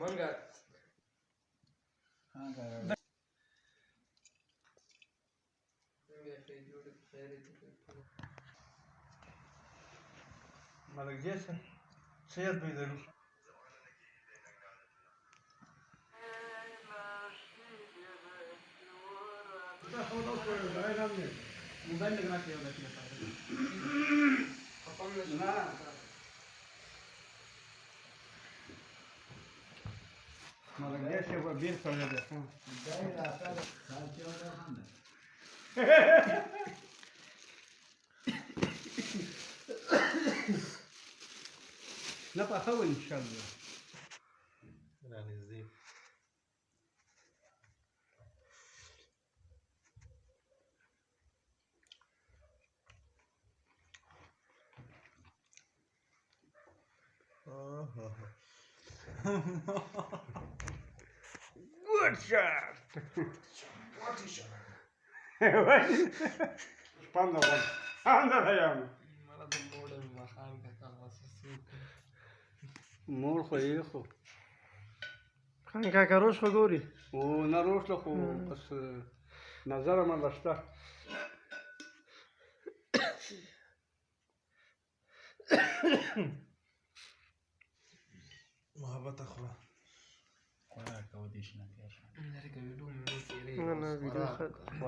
منګه ها کا ملک جیسے صحت بھی ضرور موبایل لګنا کې ولا کې نه ملک جیسے وہ بیر کھڑے دے لا پخول ان شاء الله رانږدې Good shot. What is it? Spanda bak. Anda ayağımı. Bana da model mekanika kalması süper. مور خو یې خو خان کاکا روش خو ګوري او نه روشله خو بس نظر عمله شته محبت اخوه خوراک او دې شنه کې لري کوي ډوم مې نه نه ویډیو